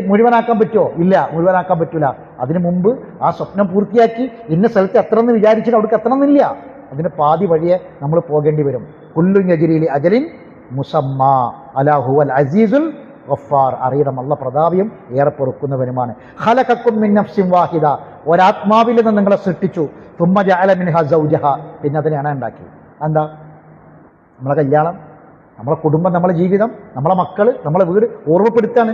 മുഴുവനാക്കാൻ പറ്റുമോ? ഇല്ല, മുഴുവനാക്കാൻ പറ്റൂല. അതിനു മുമ്പ് ആ സ്വപ്നം പൂർത്തിയാക്കി ഇന്ന സ്ഥലത്ത് എത്തണമെന്ന് വിചാരിച്ചിട്ട് അവിടേക്ക് എത്തണമെന്നില്ല. അതിന് പാതി വഴിയെ നമ്മൾ പോകേണ്ടി വരും. കുല്ലു യജ്രി ലി അജ്ലിൻ മുസമ്മ അലാ ഹുവൽ അസീസുൽ ഗഫാർ, അറിയണം അല്ലാഹ് പ്രതാപിയും ഏറെ പൊറുക്കുന്നവനുമാണ്. ഖലഖക്കും മിൻ നഫ്സിൻ വാഹിദ, ഒരാത്മാവിൽ നിന്ന് നിങ്ങളെ സൃഷ്ടിച്ചു. തുമ്മ ജഅല മിൻഹാ സൗജഹ, പിന്നെ അതിനെ അണ ഉണ്ടാക്കി. എന്താ? നമ്മളെ കല്യാണം, നമ്മളെ കുടുംബം, നമ്മളെ ജീവിതം, നമ്മളെ മക്കള്, നമ്മളെ വീട് ഓർമ്മപ്പെടുത്താണ്.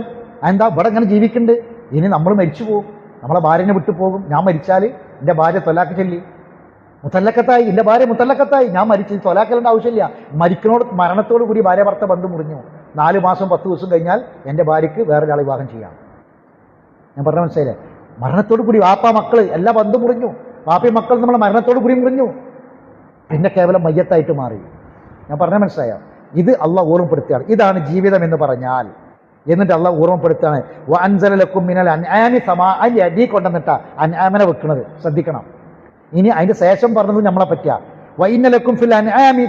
എന്താ? ഇവിടെ അങ്ങനെ ജീവിക്കുന്നുണ്ട്, ഇനി നമ്മൾ മരിച്ചു പോകും, നമ്മളെ ഭാര്യനെ വിട്ടു പോകും. ഞാൻ മരിച്ചാൽ എൻ്റെ ഭാര്യ തൊലാക്ക് ചൊല്ലി മുത്തല്ലക്കത്തായി, എൻ്റെ ഭാര്യ മുത്തല്ലക്കത്തായി, ഞാൻ മരിച്ചു, തൊലാക്കലിൻ്റെ ആവശ്യമില്ല. മരണത്തോടു കൂടി ഭാര്യ ഭർത്ത ബന്ധം മുറിഞ്ഞു. 4 മാസം 10 ദിവസം കഴിഞ്ഞാൽ എൻ്റെ ഭാര്യയ്ക്ക് വേറൊരാൾ വിവാഹം ചെയ്യാം. ഞാൻ പറഞ്ഞ മനസ്സിലായില്ലേ? മരണത്തോടു കൂടി വാപ്പ മക്കൾ എല്ലാ ബന്ധം മുറിഞ്ഞു. വാപ്പയും മക്കൾ നമ്മളെ മരണത്തോടു കൂടി മുറിഞ്ഞു, പിന്നെ കേവലം മയ്യത്തായിട്ട് മാറി. ഞാൻ പറഞ്ഞ മനസ്സിലായോ? ഇത് അള്ളാഹ് ഓർമ്മപ്പെടുത്തുകയാണ്. ഇതാണ് ജീവിതം എന്ന് പറഞ്ഞാൽ. എന്നിട്ട് അള്ളാഹ് ഓർമ്മപ്പെടുത്തുകയാണ്, വഅൻസല ലക്കും മിനൽ അൻആമി സമാഅൻ, അടി കൊണ്ടുവന്നിട്ട അൻആമിനെ വെക്കുന്നത് ശ്രദ്ധിക്കണം. ഇനി അതിന്റെ ശേഷം പറഞ്ഞത് നമ്മളെ പറ്റിയ വഇന്ന ലക്കും ഫിൽ അൻആമി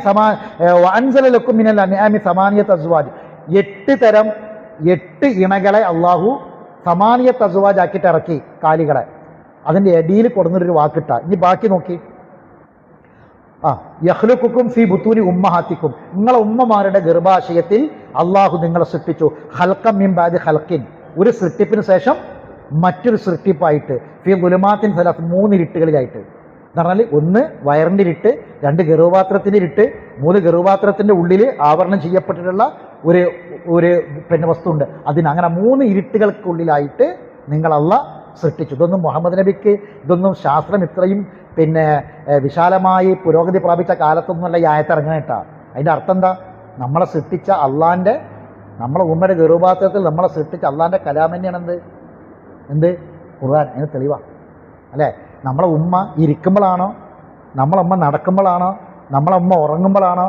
വഅൻസല ലക്കും മിനൽ അൻആമി സമാനിയത അസ്വാജ്, 8 തരം 8 ഇണകളെ അള്ളാഹു സമാനിയത്ത് അസ്വാജ് ആക്കിയിട്ട് ഇറക്കി, കാലികളെ. അതിൻ്റെ ഇടയിൽ കൊടുന്നൊരു വാക്കിട്ട. ഇനി ബാക്കി നോക്കി, യഖ്ലുഖുക്കും ഫീ ബുത്തൂനി ഉമ്മഹാത്തിക്കും, നിങ്ങളെ ഉമ്മമാരുടെ ഗർഭാശയത്തിൽ അള്ളാഹു നിങ്ങളെ സൃഷ്ടിച്ചു. ഖൽഖം മിൻ ബഅദി ഖൽഖിൻ, ഒരു സൃഷ്ടിപ്പിന് ശേഷം മറ്റൊരു സൃഷ്ടിപ്പായിട്ട്. ഫീ ദുലുമാത്തിൻ സലാസ്, 3 ഇരുട്ടുകളിലായിട്ട്. എന്ന് പറഞ്ഞാൽ 1 വയറിൻ്റെ ഇരുട്ട്, 2 ഗർഭപാത്രത്തിൻ്റെ ഇരുട്ട്, 3 ഗർഭപാത്രത്തിൻ്റെ ഉള്ളിൽ ആവരണം ചെയ്യപ്പെട്ടിട്ടുള്ള ഒരു വസ്തു ഉണ്ട്. അങ്ങനെ 3 ഇരുട്ടുകൾക്കുള്ളിലായിട്ട് നിങ്ങൾ അള്ളാഹ് സൃഷ്ടിച്ചു. ഇതൊന്നും മുഹമ്മദ് നബിക്ക്, ഇതൊന്നും ശാസ്ത്രം ഇത്രയും വിശാലമായി പുരോഗതി പ്രാപിച്ച കാലത്തൊന്നുമല്ല ഈ ആയത്ത് ഇറങ്ങാനായിട്ടാ. അതിൻ്റെ അർത്ഥം എന്താ? നമ്മളെ സൃഷ്ടിച്ച അള്ളാൻ്റെ, നമ്മളെ ഉമ്മയുടെ ഗർഭപാത്രത്തിൽ നമ്മളെ സൃഷ്ടിച്ച അള്ളാൻ്റെ കലാം തന്നെയാണ് എന്ത് ഖുർആൻ. അതിന് തെളിവാ അല്ലേ? നമ്മളെ ഉമ്മ ഇരിക്കുമ്പോഴാണോ, നമ്മളെ ഉമ്മ നടക്കുമ്പോഴാണോ, നമ്മളെ ഉമ്മ ഉറങ്ങുമ്പോഴാണോ,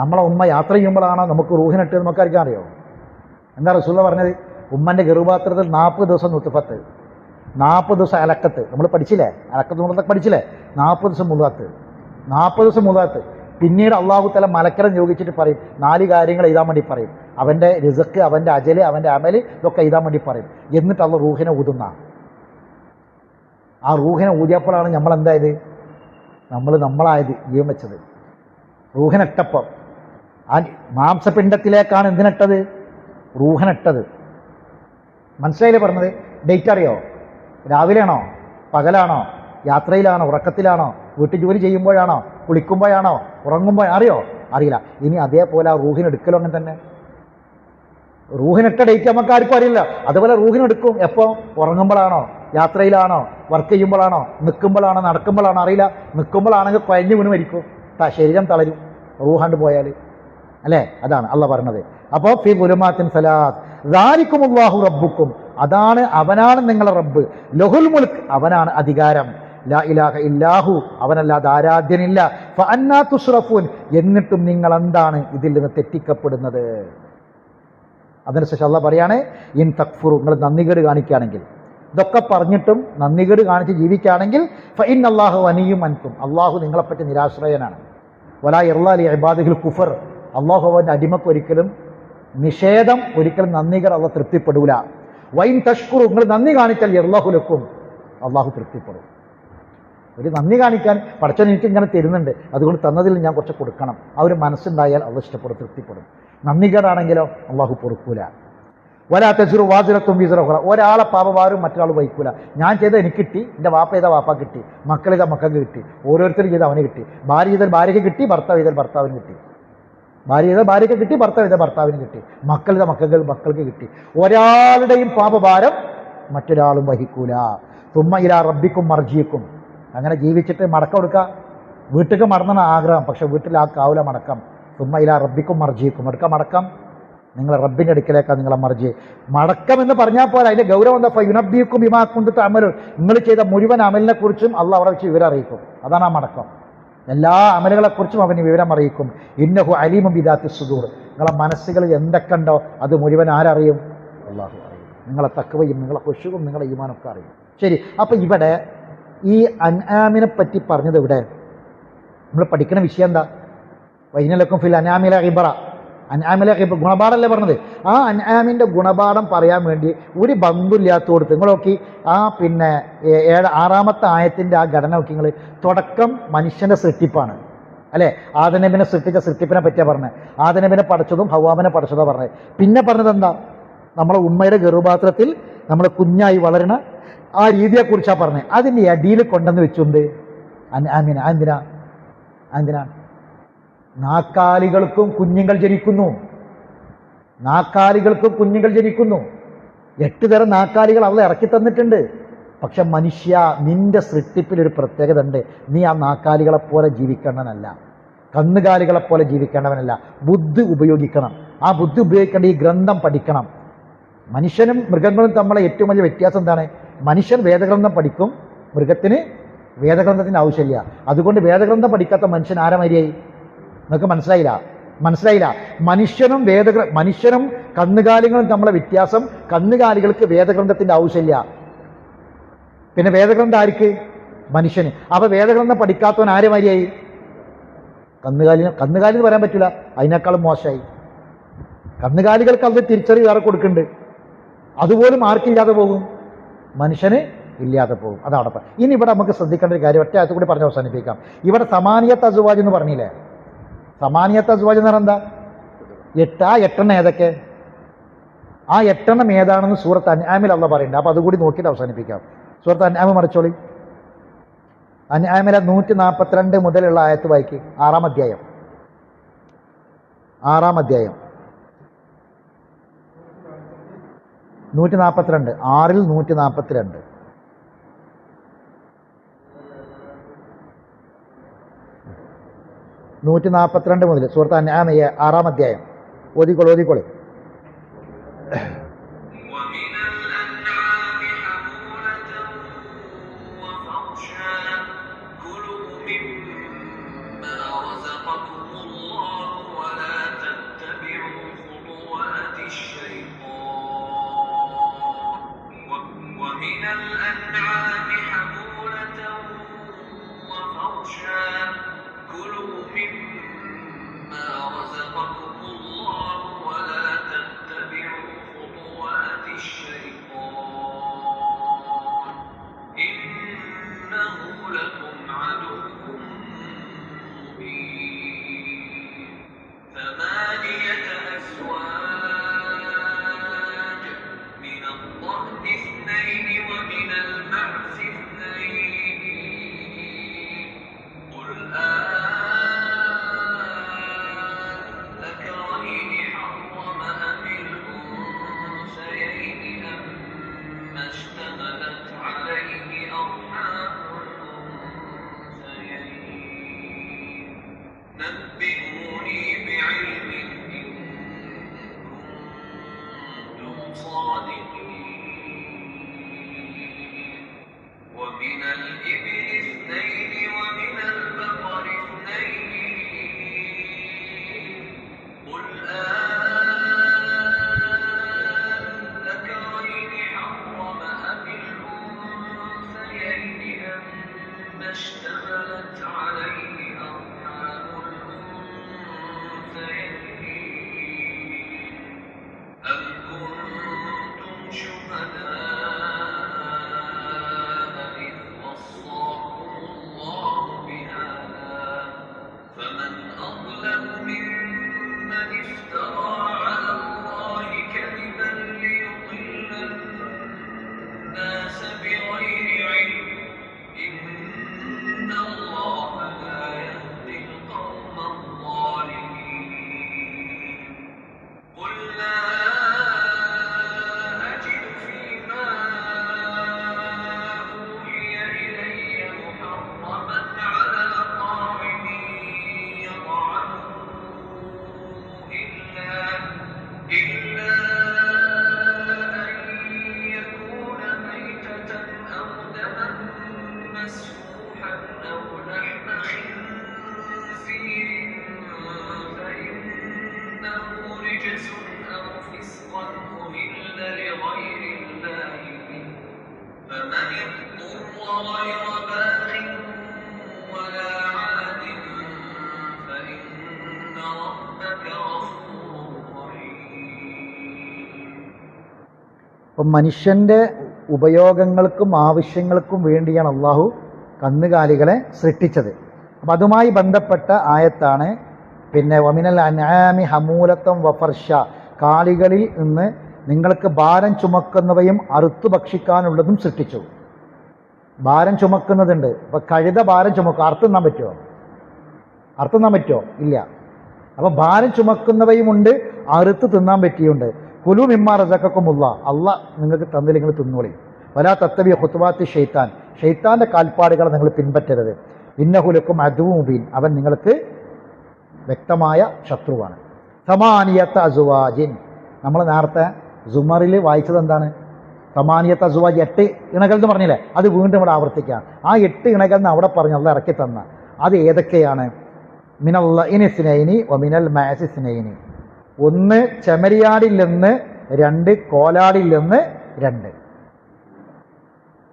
നമ്മളെ ഉമ്മ യാത്ര ചെയ്യുമ്പോഴാണോ നമുക്ക് റൂഹിനിട്ട് നമുക്കാർക്കും അറിയോ? എന്താ റസൂലുള്ളാഹി പറഞ്ഞത്? ഉമ്മൻ്റെ ഗർഭപാത്രത്തിൽ 40 ദിവസം നുത്ഫത്ത്, 40 ദിവസം അലക്കത്ത്. നമ്മൾ പഠിച്ചില്ലേ? അലക്കത്ത് മുളത്തൊക്കെ പഠിച്ചില്ലേ? 40 ദിവസം മുളാത്ത്, 40 ദിവസം മുളാത്ത്. പിന്നീട് അള്ളാഹു തആല മലക്കരെ നിയോഗിച്ചിട്ട് പറയും, 4 കാര്യങ്ങൾ എഴുതാൻ വേണ്ടി പറയും. അവൻ്റെ റിസ്ക്, അവൻ്റെ അജല്, അവൻ്റെ അമല്, ഇതൊക്കെ എഴുതാൻ വേണ്ടി പറയും. എന്നിട്ട് അള്ളാഹ് റൂഹിനെ ഊതുന്ന. ആ റൂഹിനെ ഊതിയപ്പോഴാണ് നമ്മളെന്തായത്? നമ്മളായത്, ജീവൻ വെച്ചത്. റൂഹിനിട്ടപ്പം ആ മാംസപിണ്ഡത്തിലേക്കാണ് എന്തിനിട്ടത്? റൂഹിനിട്ടത്. മനസ്സിലായില്ലേ പറഞ്ഞത്? ഡേറ്റ് അറിയോ? രാവിലെയാണോ, പകലാണോ, യാത്രയിലാണോ, ഉറക്കത്തിലാണോ, വീട്ടിൽ ജോലി ചെയ്യുമ്പോഴാണോ, കുളിക്കുമ്പോഴാണോ, ഉറങ്ങുമ്പോഴാണോ? അറിയില്ല. ഇനി അതേപോലെ ആ റൂഹിനെടുക്കലും അങ്ങനെ തന്നെ. റൂഹിനിട്ട ഡേറ്റ് നമുക്ക് ആർക്കും അറിയില്ല. അതുപോലെ റൂഹിനെടുക്കും എപ്പോൾ? ഉറങ്ങുമ്പോഴാണോ, യാത്രയിലാണോ, വർക്ക് ചെയ്യുമ്പോഴാണോ, നിൽക്കുമ്പോഴാണോ, നടക്കുമ്പോഴാണോ? അറിയില്ല. നിൽക്കുമ്പോഴാണെങ്കിൽ കുഴഞ്ഞു വീണ് മരിക്കും, ശരീരം തളരും റൂഹാണ്ട് പോയാൽ, അല്ലേ? അതാണ് അള്ളാഹ് പറഞ്ഞത്. അപ്പോൾ ഫീ ദുലുമാത്തിൻ സലാത്ത് ദാലികുമുല്ലാഹു റബ്ബുക്കും, അതാണ് അവനാണ് നിങ്ങളുടെ റബ്ബ്, ലഹുൽ മുൽക്ക്, അവനാണ് അധികാരം, ലാ ഇലാഹ ഇല്ലാഹു, അവനല്ലാതെ ആരാധ്യനില്ല, ഫഅന്നാ തുസ്റഫൂൻ, എന്നിട്ടും നിങ്ങൾ എന്താണ് ഇതിൽ നിന്ന് തെറ്റിക്കപ്പെടുന്നത്. അതിനുശേഷം അല്ലാഹ് പറയാണ്, ഇൻ തക്ഫുറു, നിങ്ങൾ നന്ദികേട് കാണിക്കുകയാണെങ്കിൽ, ഇതൊക്കെ പറഞ്ഞിട്ടും നന്ദികേട് കാണിച്ച് ജീവിക്കുകയാണെങ്കിൽ, ഫഇന്നല്ലാഹു ഗനിയ്യും അൻകും, അള്ളാഹു നിങ്ങളെപ്പറ്റി നിരാശ്രയനാണ്, വലാ യർളാ ലി ഇബാദിഹിൽ കുഫർ, അള്ളാഹു അവൻ്റെ അടിമക്ക് ഒരിക്കലും നിഷേധം, ഒരിക്കലും നന്ദികേട് അള്ളാഹ് തൃപ്തിപ്പെടൂല. വൈൻ തഷ്കുറു, നിങ്ങൾ നന്ദി കാണിച്ചാൽ യർളഹു ലക്കും, അള്ളാഹു തൃപ്തിപ്പെടും. ഒരു നന്ദി കാണിക്കാൻ പടച്ചവൻ എനിക്ക് ഇങ്ങനെ തരുന്നുണ്ട്, അതുകൊണ്ട് തന്നതിൽ ഞാൻ കുറച്ച് കൊടുക്കണം, ആ ഒരു മനസ്സുണ്ടായാൽ അള്ളാഹ് ഇഷ്ടപ്പെടും, തൃപ്തിപ്പെടും. നന്ദികേടാണെങ്കിലോ അള്ളാഹു പൊറുക്കൂല. വലാ തസിറു വാസിറത്തും വിസ്റ ഉഖ്റ, ഒരാളെ പാപഭാരം മറ്റൊരാൾ വഹിക്കൂല. ഞാൻ ചെയ്ത എനിക്ക് കിട്ടി, എൻ്റെ വാപ്പ ചെയ്ത വാപ്പ കിട്ടി, മക്കൾ ചെയ്ത മക്കൾക്ക് കിട്ടി, ഓരോരുത്തരും ചെയ്ത് അവന് കിട്ടി, ഭാര്യ ചെയ്താൽ ഭാര്യയ്ക്ക് കിട്ടി, ഭർത്താവ് ചെയ്താൽ ഭർത്താവിന് കിട്ടി, ഭാര്യ ചെയ്താൽ ഭാര്യയ്ക്ക് കിട്ടി, ഭർത്താവ് ചെയ്താൽ ഭർത്താവിന് കിട്ടി, മക്കൾ ചെയ്ത മക്കൾക്ക് കിട്ടി. ഒരാളുടെയും പാപഭാരം മറ്റൊരാളും വഹിക്കൂല. തുമ്മ ഇലാ റബ്ബിക്കും മർജിയക്കും, അങ്ങനെ ജീവിച്ചിട്ട് മടക്കം കൊടുക്കുക. വീട്ടിലേക്ക് മടങ്ങുന്ന ആഗ്രഹം, പക്ഷെ വീട്ടിൽ ആ കാവല മടക്കം. തുമ്മ ഇലാ റബ്ബിക്കും മർജിയക്കും, മടക്കം നിങ്ങളെ റബ്ബിൻ്റെ അടുക്കലേക്കാണ് നിങ്ങളെ മർജി. മടക്കം എന്ന് പറഞ്ഞാൽ പോലെ അതിൻ്റെ ഗൗരവം എന്താ? യുനബ്ബിയുക്കും ബിമാ കുന്തും തഅമലൂൻ, നിങ്ങൾ ചെയ്ത മുഴുവൻ അമലിനെ കുറിച്ചും അള്ളാഹ് അവിടെ വെച്ച് വിവരം അറിയിക്കും. അതാണ് ആ മടക്കം. എല്ലാ അമലുകളെക്കുറിച്ചും അവന് വിവരം അറിയിക്കും. ഇന്നഹു അലീമുൻ ബിദാത്തി സുദൂർ, നിങ്ങളെ മനസ്സുകളിൽ എന്തൊക്കെ ഉണ്ടോ അത് മുഴുവൻ ആരറിയും? അള്ളാഹു അറിയും. നിങ്ങളെ തഖ്വയും നിങ്ങളെ ഖുശൂഉം നിങ്ങളെ ഈമാനൊക്കെ അറിയും. ശരി, അപ്പോൾ ഇവിടെ ഈ അൻആമിനെ പറ്റി പറഞ്ഞത് ഇവിടെ നമ്മൾ പഠിക്കുന്ന വിഷയം എന്താ? വൈനലക്കും ഫിൽ അൻആമില ഇബ്റ, അൻആമിലെ ഗുണപാഠമല്ലേ പറഞ്ഞത്. ആ അൻആമിൻ്റെ ഗുണപാഠം പറയാൻ വേണ്ടി ഒരു ബന്ധമില്ലാത്തോടത്ത് നിങ്ങൾ നോക്കി. ആ പിന്നെ 6-ാമത്തെ ആയത്തിൻ്റെ ആ ഘടന നോക്കി നിങ്ങൾ. തുടക്കം മനുഷ്യൻ്റെ സൃഷ്ടിപ്പാണ് അല്ലേ? ആദനബിനെ സൃഷ്ടിച്ച സൃഷ്ടിപ്പിനെ പറ്റിയാണ് പറഞ്ഞത്. ആദനബിനെ പഠിച്ചതും ഹവ്വാമിനെ പഠിച്ചതോ പറഞ്ഞത്. പിന്നെ പറഞ്ഞത് എന്താ? നമ്മളെ ഉമ്മയുടെ ഗർഭപാത്രത്തിൽ നമ്മൾ കുഞ്ഞായി വളരണ ആ രീതിയെക്കുറിച്ചാണ് പറഞ്ഞത്. അതിൻ്റെ അടിയിൽ കൊണ്ടുവന്ന് വെച്ചുകൊണ്ട് അൻആമിന എന്തിനാ? നാക്കാലികൾക്കും കുഞ്ഞുങ്ങൾ ജനിക്കുന്നു, നാക്കാലികൾക്കും കുഞ്ഞുങ്ങൾ ജനിക്കുന്നു. 8 തരം നാക്കാലികൾ അള്ളാഹ് ഇറക്കി തന്നിട്ടുണ്ട്. പക്ഷെ മനുഷ്യ, നിന്റെ സൃഷ്ടിപ്പിലൊരു പ്രത്യേകത ഉണ്ട്. നീ ആ നാക്കാലികളെപ്പോലെ ജീവിക്കേണ്ടവനല്ല, കന്നുകാലികളെപ്പോലെ ജീവിക്കേണ്ടവനല്ല. ബുദ്ധി ഉപയോഗിക്കണം. ആ ബുദ്ധി ഉപയോഗിക്കേണ്ട ഈ ഗ്രന്ഥം പഠിക്കണം. മനുഷ്യനും മൃഗങ്ങളും തമ്മിലെ ഏറ്റവും വലിയ വ്യത്യാസം എന്താണ്? മനുഷ്യൻ വേദഗ്രന്ഥം പഠിക്കും, മൃഗത്തിന് വേദഗ്രന്ഥത്തിൻ്റെ ആവശ്യമില്ല. അതുകൊണ്ട് വേദഗ്രന്ഥം പഠിക്കാത്ത മനുഷ്യൻ ആരമാരിയായി? നിങ്ങൾക്ക് മനസ്സിലായില്ല. മനുഷ്യനും കന്നുകാലികളും തമ്മിലെ വ്യത്യാസം, കന്നുകാലികൾക്ക് വേദഗ്രന്ഥത്തിൻ്റെ ആവശ്യമില്ല. പിന്നെ വേദഗ്രന്ഥം ആർക്ക്? മനുഷ്യന്. അപ്പൊ വേദഗ്രന്ഥം പഠിക്കാത്തവൻ ആരുമാരിയായി? കന്നുകാലി എന്ന് പറയാൻ പറ്റില്ല, അതിനേക്കാളും മോശമായി. കന്നുകാലികൾക്ക് അത് തിരിച്ചറിവ് വേറെ കൊടുക്കുന്നുണ്ട്. അതുപോലും ആർക്കില്ലാതെ പോകും? മനുഷ്യന് ഇല്ലാതെ പോകും. അതാണ്. ഇനി ഇവിടെ നമുക്ക് ശ്രദ്ധിക്കേണ്ട ഒരു കാര്യം, ഒറ്റ ആയത്ത് കൂടി പറഞ്ഞ് അവസാനിപ്പിക്കാം. ഇവിടെ സമാനിയത്ത് അസ്വാജ് എന്ന് പറഞ്ഞില്ലേ? സമാനിയത്ത് അസ്വാജ് എന്ന് പറഞ്ഞാൽ എന്താ? 8. ആ 8 ഏതൊക്കെ? ആ 8 ഏതാണെന്ന് സൂറത്ത് അൻആമിൽ അള്ളാഹ് പറയുന്നുണ്ട്. അപ്പോൾ അതുകൂടി നോക്കിയിട്ട് അവസാനിപ്പിക്കാം. സൂറത്ത് അൻആം മറിച്ചോളി. അൻആമിലെ 142 മുതലുള്ള ആയത്ത് വായിക്ക്. 6-ാം അധ്യായം 142, 6-ൽ 142. മുതൽ സൂറത്ത് അൻആം 6-ാം അധ്യായം ഓതിക്കോളി. ومن الإبل اثنين ومن البقر اثنين قل أذكرين حرم أم الأنثيين أما اشتملت عليه أرحام الأنثيين أم كنتم شهداء إذ وصاكم الله بهذا فمن أظلم ممن افترى على الله كذبا ليضل الناس بغير علم إن الله لا يهدي القوم الظالمين قل لا أجد فيما أوحي إلي محرما على طاعم يطعمه إلا أن يكون ميتة أو دما مسفوحا أو لحم خنزير فإنه رجس أو فسقا أهل لغير الله به فمن اضطر غير باغ ولا عاد فإن ربك غفور رحيم. അപ്പം മനുഷ്യൻ്റെ ഉപയോഗങ്ങൾക്കും ആവശ്യങ്ങൾക്കും വേണ്ടിയാണ് അള്ളാഹു കന്നുകാലികളെ സൃഷ്ടിച്ചത്. അപ്പം അതുമായി ബന്ധപ്പെട്ട ആയത്താണ് പിന്നെ വമിനൽ അൻആമി ഹമൂലത്തം വഫർഷ, കാലികളിൽ നിന്ന് നിങ്ങൾക്ക് ഭാരം ചുമക്കുന്നവയും അറുത്തു ഭക്ഷിക്കാനുള്ളതും സൃഷ്ടിച്ചു. ഭാരം ചുമക്കുന്നതുണ്ട്. അപ്പം കഴുത ഭാരം ചുമക്കും, അറുത്തുന്നാൻ പറ്റുമോ? അറുത്തുന്നാൻ പറ്റുമോ? ഇല്ല. അപ്പം ഭാരം ചുമക്കുന്നവയുമുണ്ട്, അറുത്ത് തിന്നാൻ പറ്റിയുണ്ട്. കുലു മിമ്മാ റസഖക്കുമുള്ള, അള്ളാഹ് നിങ്ങൾക്ക് തന്നിൽ നിങ്ങൾ തിന്നോളി. വലാ തത്തബിയ ഖുത്വാത്തി ഷെയ്ത്താൻ, ഷെയ്ത്താൻ്റെ കാൽപ്പാടുകളെ നിങ്ങൾ പിൻപറ്റരുത്. ഇന്നഹുലക്കും അദുവ്വു മുബീൻ, അവൻ നിങ്ങൾക്ക് വ്യക്തമായ ശത്രുവാണ്. സമാനിയത്ത അസുവാജിൻ, നമ്മൾ നേരത്തെ സുമറിൽ വായിച്ചത് എന്താണ്? സമാനിയത്ത് അസുവാജ്, 8 ഇണകൾ എന്ന് പറഞ്ഞില്ലേ, അത് വീണ്ടും ഇവിടെ ആവർത്തിക്കാം. ആ 8 ഇണകൾ എന്ന് അവിടെ പറഞ്ഞു അള്ളാഹ് ഇറക്കി തന്ന അത് ഏതൊക്കെയാണ്? മിനൽ ഇനിസ്നൈനി വമിനൽ മാസിസ്നൈനി, 1 ചെമരിയാടിൽ നിന്ന്, 2 കോലാടിൽ നിന്ന് 2.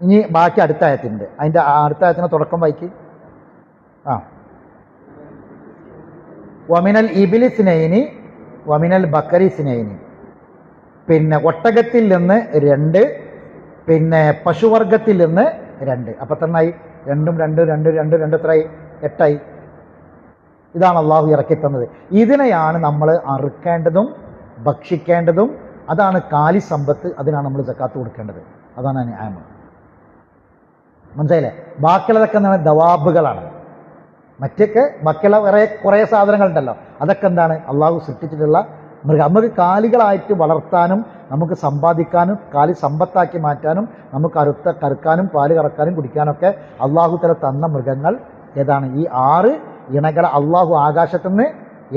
ഇനി ബാക്കി അടുത്ത ആയത്തിൻ്റെ, അതിൻ്റെ അടുത്ത ആയത്തിൻ്റെ തുടക്കം വായിക്ക്. വമിനൽ ഇബിലിസ്നൈനി വമിനൽ ബക്കറിസ്നൈനി, പിന്നെ ഒട്ടകത്തിൽ നിന്ന് 2, പിന്നെ പശുവർഗത്തിൽ നിന്ന് 2. അപ്പം എത്രണ്ണായി? 2 2 2 2 2 എത്രയായി? 8ആയി. ഇതാണ് അള്ളാഹു ഇറക്കി തന്നത്. ഇതിനെയാണ് നമ്മൾ അറുക്കേണ്ടതും ഭക്ഷിക്കേണ്ടതും. അതാണ് കാലി സമ്പത്ത്, അതിനാണ് നമ്മൾ സക്കാത്ത് കൊടുക്കേണ്ടത്. അതാണ് അൻആം. മനസ്സിലായില്ലേ? ബാക്കിയുള്ളതൊക്കെ എന്താണ്? ദവാബുകളാണ്. മറ്റൊക്കെ ബാക്കിയുള്ള കുറേ സാധനങ്ങളുണ്ടല്ലോ, അതൊക്കെ എന്താണ്? അള്ളാഹു സൃഷ്ടിച്ചിട്ടുള്ള മൃഗം. നമുക്ക് കാലികളായിട്ട് വളർത്താനും നമുക്ക് സമ്പാദിക്കാനും കാലി സമ്പത്താക്കി മാറ്റാനും നമുക്ക് കറുക്കാനും പാല് കറക്കാനും കുടിക്കാനൊക്കെ അള്ളാഹു തആല തന്ന മൃഗങ്ങൾ ഏതാണ്? ഈ 6 ഇണകളെ അള്ളാഹു ആകാശത്തുനിന്ന്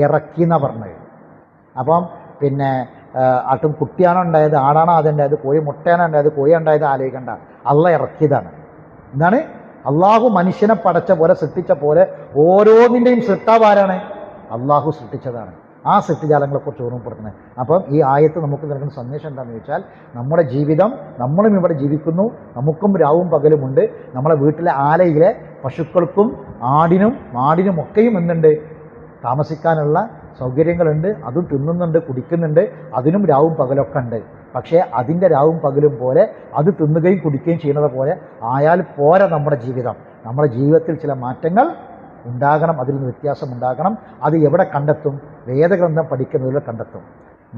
ഇറക്കിയെന്ന പറഞ്ഞത്. അപ്പം പിന്നെ ആട്ടും കുട്ടിയാണോ ഉണ്ടായത്, ആടാണോ അതുണ്ടായത്, കോഴി മുട്ടയാണോ ഉണ്ടായത്, കോഴി ഉണ്ടായത് ആലോചിക്കണ്ട, അള്ളാഹ് ഇറക്കിയതാണ്. എന്താണ്? അള്ളാഹു മനുഷ്യനെ പടച്ച പോലെ സൃഷ്ടിച്ച പോലെ ഓരോന്നിൻ്റെയും സൃഷ്ടാവാരാണ്? അള്ളാഹു സൃഷ്ടിച്ചതാണ്. ആ സൃഷ്ടിജാലങ്ങളെക്കുറിച്ച് ഓർമ്മപ്പെടുത്തുന്നത്. അപ്പം ഈ ആയത്ത് നമുക്ക് നൽകുന്ന സന്ദേശം എന്താണെന്ന് ചോദിച്ചാൽ, നമ്മുടെ ജീവിതം, നമ്മളും ഇവിടെ ജീവിക്കുന്നു, നമുക്കും രാവും പകലുമുണ്ട്. നമ്മളെ വീട്ടിലെ ആലയിലെ പശുക്കൾക്കും ആടിനും മാടിനും ഒക്കെയും എന്തുണ്ട്? താമസിക്കാനുള്ള സൗകര്യങ്ങളുണ്ട്. അതും തിന്നുന്നുണ്ട്, കുടിക്കുന്നുണ്ട്. അതിനും രാവും പകലൊക്കെ ഉണ്ട്. പക്ഷേ അതിൻ്റെ രാവും പകലും പോലെ അത് തിന്നുകയും കുടിക്കുകയും ചെയ്യുന്നത് പോലെ ആയാൽ പോരാ നമ്മുടെ ജീവിതം. നമ്മുടെ ജീവിതത്തിൽ ചില മാറ്റങ്ങൾ ഉണ്ടാകണം, അതിൽ നിന്ന് വ്യത്യാസം ഉണ്ടാകണം. അത് എവിടെ കണ്ടെത്തും? വേദഗ്രന്ഥം പഠിക്കുന്നതിലൂടെ കണ്ടെത്തും.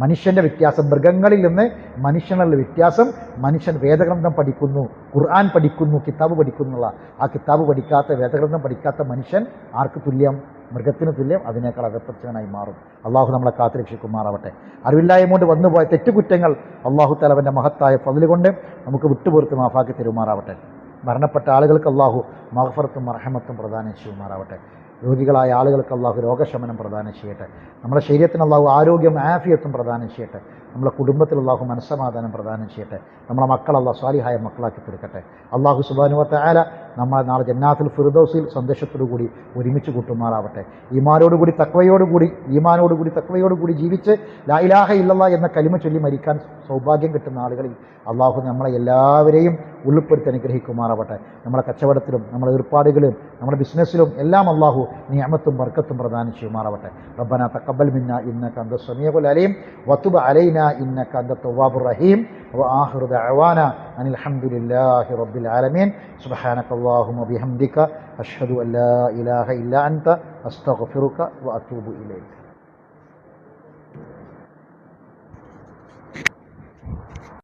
മനുഷ്യൻ്റെ വ്യത്യാസം, മൃഗങ്ങളിൽ നിന്ന് മനുഷ്യനുള്ള വ്യത്യാസം, മനുഷ്യൻ വേദഗ്രന്ഥം പഠിക്കുന്നു, ഖുർആൻ പഠിക്കുന്നു, കിതാബ് പഠിക്കുന്നുള്ള ആ കിതാബ് പഠിക്കാത്ത, വേദഗ്രന്ഥം പഠിക്കാത്ത മനുഷ്യൻ ആർക്ക് തുല്യം? മൃഗത്തിന് തുല്യം, അതിനേക്കാൾ അകപ്പച്ചവനായി മാറും. അള്ളാഹു നമ്മളെ കാത്തുരക്ഷിക്കുമാറാവട്ടെ. അറിവില്ലായ്മ കൊണ്ട് വന്നുപോയ തെറ്റുകുറ്റങ്ങൾ അള്ളാഹു തആല അവൻ്റെ മഹത്തായ ഫദ്ല് കൊണ്ട് നമുക്ക് വിട്ടുപുറത്ത് മാഫാക്കി തരുമാറാവട്ടെ. മരണപ്പെട്ട ആളുകൾക്ക് അള്ളാഹു മഗ്ഫിറത്തും മർഹമത്തും പ്രദാനം ചെയ്യുമാറാവട്ടെ. രോഗികളായ ആളുകൾക്ക് അള്ളാഹു രോഗശമനം പ്രദാനം ചെയ്യട്ടെ. നമ്മുടെ ശരീരത്തിന് അള്ളാഹു ആരോഗ്യം ആഫിയത്തും പ്രദാനം ചെയ്യട്ടെ. നമ്മളെ കുടുംബത്തിൽ അള്ളാഹു മനസ്സമാധാനം പ്രദാനം ചെയ്യട്ടെ. നമ്മളെ മക്കൾ അള്ളാഹു സ്വാലിഹായ മക്കളാക്കി തീർക്കട്ടെ. അള്ളാഹു സുബ്ഹാനഹു വ തആല നമ്മളെ നാളെ ജന്നാത്തുൽ ഫിർദൗസിൽ സന്തോഷത്തോടു കൂടി ഒരുമിച്ച് കൂട്ടുമാറാവട്ടെ. ഈമാനോടുകൂടി തഖ്വയോടുകൂടി ജീവിച്ച് ലാ ഇലാഹ ഇല്ലല്ലാഹ് എന്ന കലിമ ചൊല്ലി മരിക്കാൻ സൗഭാഗ്യം കിട്ടുന്ന ആളുകളിൽ അള്ളാഹു നമ്മളെ എല്ലാവരെയും ഉൾപ്പെടുത്തി അനുഗ്രഹിക്കുമാറാവട്ടെ. നമ്മളെ കച്ചവടത്തിലും നമ്മളെ ഏർപ്പാടുകളിലും നമ്മുടെ ബിസിനസ്സിലും എല്ലാം അള്ളാഹു നിഅമത്തും ബർക്കത്തും പ്രദാനം ചെയ്യുമാറാവട്ടെ. റബ്ബനാ തഖബ്ബൽ മിന്നാ ഇന്നക അൻതസ് സമീഉൽ അലീം വതുബ് അലൈനാ ഇന്നക അൻതത് തവ്വാബുർ റഹീം വആഖിറു ദഅവാനാ അനിൽ ഹംദുലില്ലാഹി റബ്ബിൽ ആലമീൻ. സുബ്ഹാനകല്ലാഹുമ്മ വബിഹംദിക അഷ്ഹദു അൻ ലാ ഇലാഹ ഇല്ലാ അൻത അസ്തഗ്ഫിറുക വഅതൂബു ഇലൈക്.